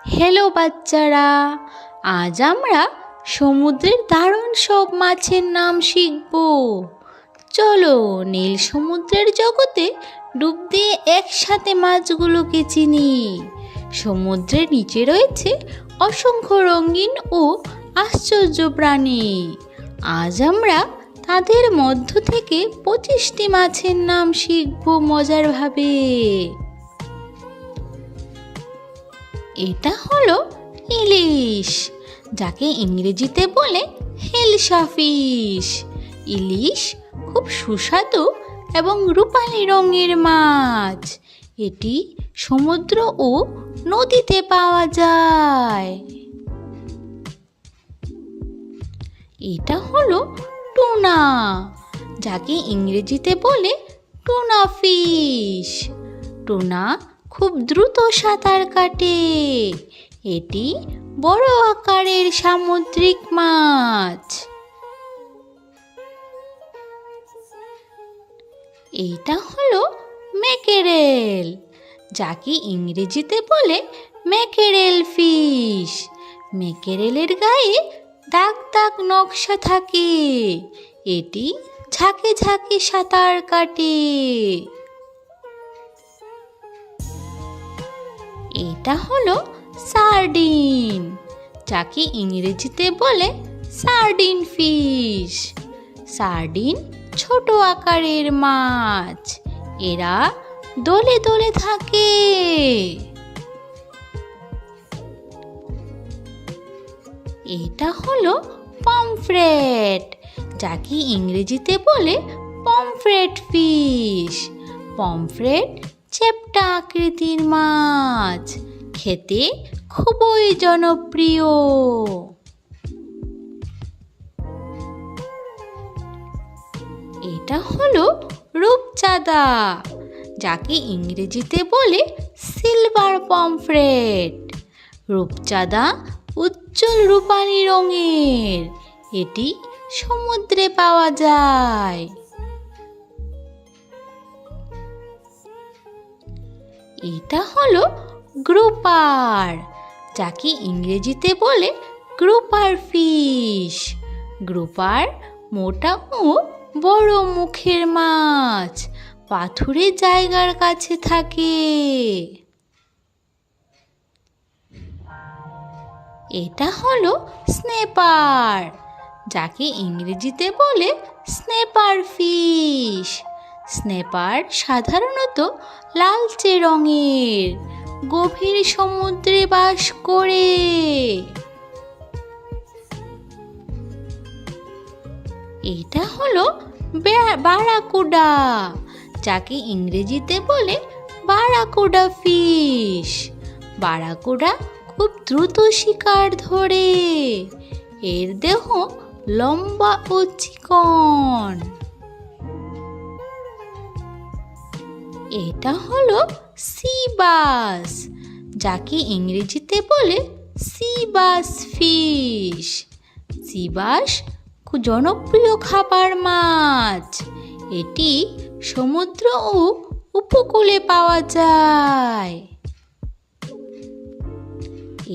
Hello বাচ্চারা, আজ আমরা সমুদ্রের দারুণ সব মাছের নাম শিখব। চলো নীল সমুদ্রের জগতে ডুব দিয়ে একসাথে মাছগুলোকে চিনি। সমুদ্রের নিচে রয়েছে অসংখ্য রঙিন ও আশ্চর্য প্রাণী। আজ আমরা তাদের মধ্য থেকে 25টি মাছের নাম শিখব মজারভাবে। এটা হলো ইলিশ, যাকে ইংরেজিতে বলে হিলসা ফিশ। ইলিশ খুব সুস্বাদু এবং রূপালি রঙের মাছ। এটি সমুদ্র ও নদীতে পাওয়া যায়। এটা হলো টুনা, যাকে ইংরেজিতে বলে টুনা ফিশ। টুনা খুব দ্রুত সাঁতার কাটে। এটি বড় আকারের সামুদ্রিক মাছ। এইটা হলো ম্যাকেরেল, যাকে ইংরেজিতে বলে ম্যাকেরেল ফিশ। ম্যাকেরেলের গায়ে দাগ দাগ নকশা থাকে। এটি ঝাঁকে ঝাঁকে সাঁতার কাটে। এটা হলো সার্ডিন, যাকে ইংরেজিতে বলে সার্ডিন ফিশ। সার্ডিন ছোট আকারের মাছ। এরা দলে দলে থাকে। এটা হলো পমফ্রেট, যাকে ইংরেজিতে বলে পমফ্রেট ফিশ। পমফ্রেট চ্যাপ্টা আকৃতির মাছ, খেতে খুবই জনপ্রিয়। এটা হলো রূপচাঁদা, যাকে ইংরেজিতে বলে সিলভার পমফ্রেট। রূপচাঁদা উজ্জ্বল রূপালি রঙের। এটি সমুদ্রে পাওয়া যায়। এটা হলো গ্রুপার, যাকে ইংরেজিতে বলে গ্রুপার ফিশ। গ্রুপার মোটা ও বড় মুখের মাছ, পাথুরে জায়গার কাছে থাকে। এটা হলো স্নেপার, যাকে ইংরেজিতে বলে স্নেপার ফিশ। স্নেপার সাধারণত লালচে রঙের, গভীর সমুদ্রে বাস করে। এটা হলো বারাকুডা, যাকে ইংরেজিতে বলে বারাকুডা ফিশ। বারাকুডা খুব দ্রুত শিকার ধরে। এর দেহ লম্বা ও চিকন। এটা হলো সি বাস, যাকে ইংরেজিতে বলে C bus fish. C bus খুব জনপ্রিয় খাবার মাছ। এটি সমুদ্র ও উপকূলে পাওয়া যায়।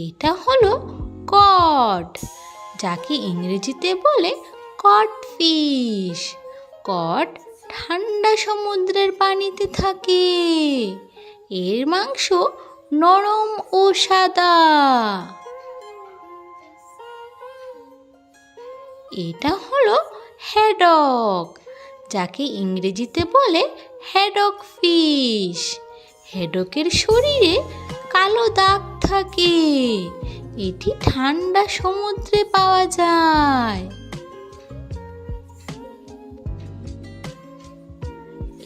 এটা হলো কড, যাকে ইংরেজিতে বলে কড ফিশ। কড ঠান্ডা সমুদ্রের পানিতে থাকে। এর মাংস নরম ও সাদা। এটা হলো হ্যাডক, যাকে ইংরেজিতে বলে হ্যাডক ফিশ। হ্যাডকের শরীরে কালো দাগ থাকে। এটি ঠান্ডা সমুদ্রে পাওয়া যায়।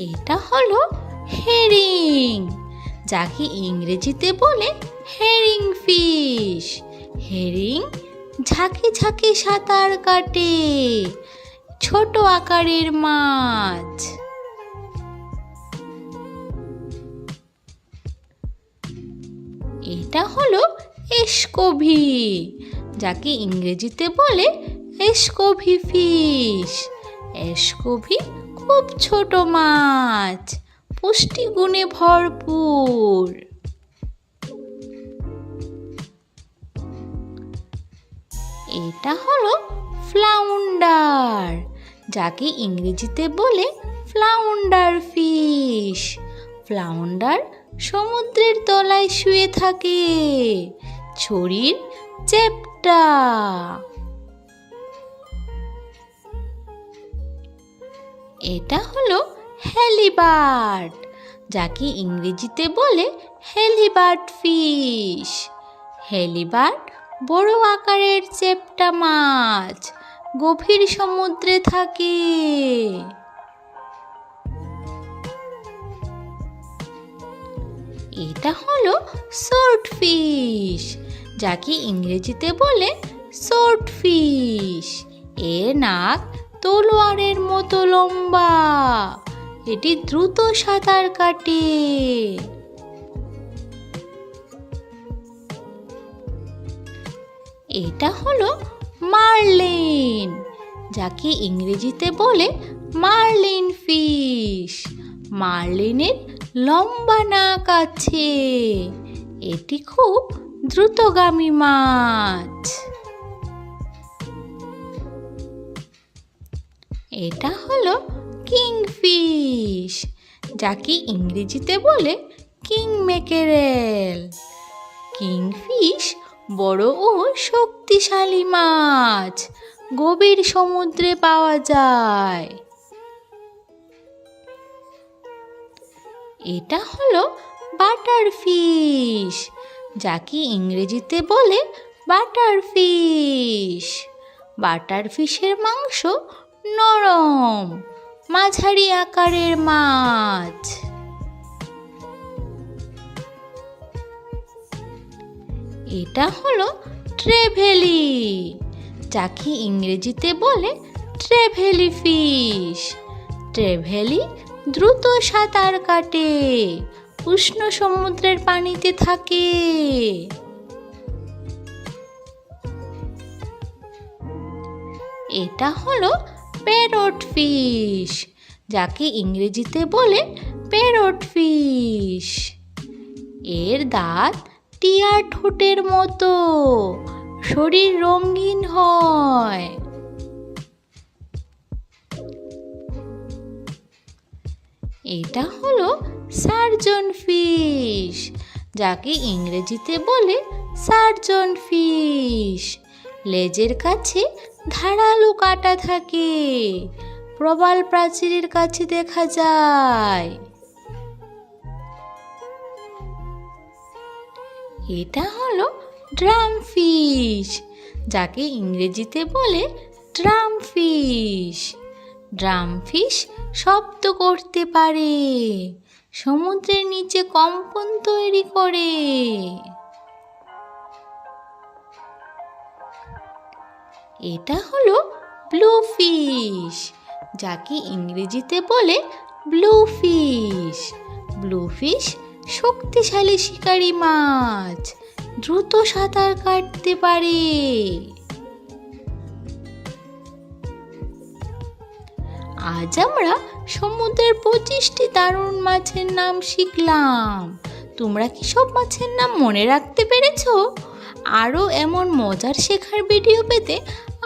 এটা হলো হেরিং, যাকে ইংরেজিতে বলে হেরিং ফিশ। হেরিং ঝাঁকে ঝাঁকে সাঁতার কাটে, ছোট আকারের মাছ। এটা হলো এসকোভি, যাকে ইংরেজিতে বলে এসকোভি ফিশ। এসকোভি খুব ছোট মাছ, পুষ্টিগুণে ভরপুর। এটা হলো ফ্লাউন্ডার, যাকে ইংরেজিতে বলে ফ্লাউন্ডার ফিশ। ফ্লাউন্ডার সমুদ্রের তলায় শুয়ে থাকে, শরীর চ্যাপ্টা। এটা হলো হেলিবার্ড, যাকে ইংরেজিতে বলে হেলিবার্ড ফিশ। হেলিবার্ড বড় আকারের চ্যাপ্টা মাছ, গভীর সমুদ্রে থাকে। এটা হলো সোর্টফিশ, যাকে ইংরেজিতে বলে সোর্টফিশ। এর নাক তলোয়ারের মতো লম্বা, এটি দ্রুত সাঁতার কাটে। এটা হলো মার্লিন, যাকে ইংরেজিতে বলে মার্লিন ফিশ। মার্লিনের লম্বা নাক আছে, এটি খুব দ্রুতগামী মাছ। এটা হলো কিংফিশ, যাকে ইংরেজিতে বলে কিং ম্যাকেরেল। কিংফিশ বড় ও শক্তিশালী মাছ, গভীর সমুদ্রে পাওয়া যায়। এটা হলো বাটারফিশ, যাকে ইংরেজিতে বলে বাটারফিশ। বাটারফিশের মাংস নরম, মাঝারি আকারের মাছ। এটা হলো ট্রেভেলি, যাকে ইংরেজিতে বলে ট্রেভেলি ফিশ। ট্রেভেলি দ্রুত সাঁতার কাটে, উষ্ণ সমুদ্রের পানিতে থাকে। এটা হলো প্যারট ফিশ, যাকে ইংরেজিতে বলে প্যারট ফিশ। এর দাঁত টিয়ার ঠোঁটের মতো, শরীর রঙিন হয়। এটা হলো সার্জন ফিশ, যাকে ইংরেজিতে বলে সার্জন ফিশ। লেজের কাছে ধারালো কাঁটা থাকে, প্রবাল প্রাচীরের কাছে দেখা যায়। এটা হলো ড্রাম ফিশ, যাকে ইংরেজিতে বলে ড্রাম ফিশ। ড্রাম ফিশ শব্দ করতে পারে, সমুদ্রের নিচে কম্পন তৈরি করে। এটা হলো ব্লু ফিশ, যাকে ইংরেজিতে বলে ব্লু ফিশ। ব্লু ফিশ শক্তিশালী শিকারী মাছ, দ্রুত সাঁতার কাটতে পারে। আজ আমরা সমুদ্রের 25টি দারুণ মাছের নাম শিখলাম। তোমরা কি সব মাছের নাম মনে রাখতে পেরেছো? আরও এমন মজার শেখার ভিডিও পেতে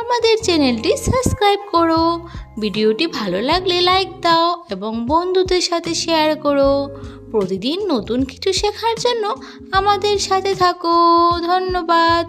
আমাদের চ্যানেলটি সাবস্ক্রাইব করো। ভিডিওটি ভালো লাগলে লাইক দাও এবং বন্ধুদের সাথে শেয়ার করো। প্রতিদিন নতুন কিছু শেখার জন্য আমাদের সাথে থাকো। ধন্যবাদ।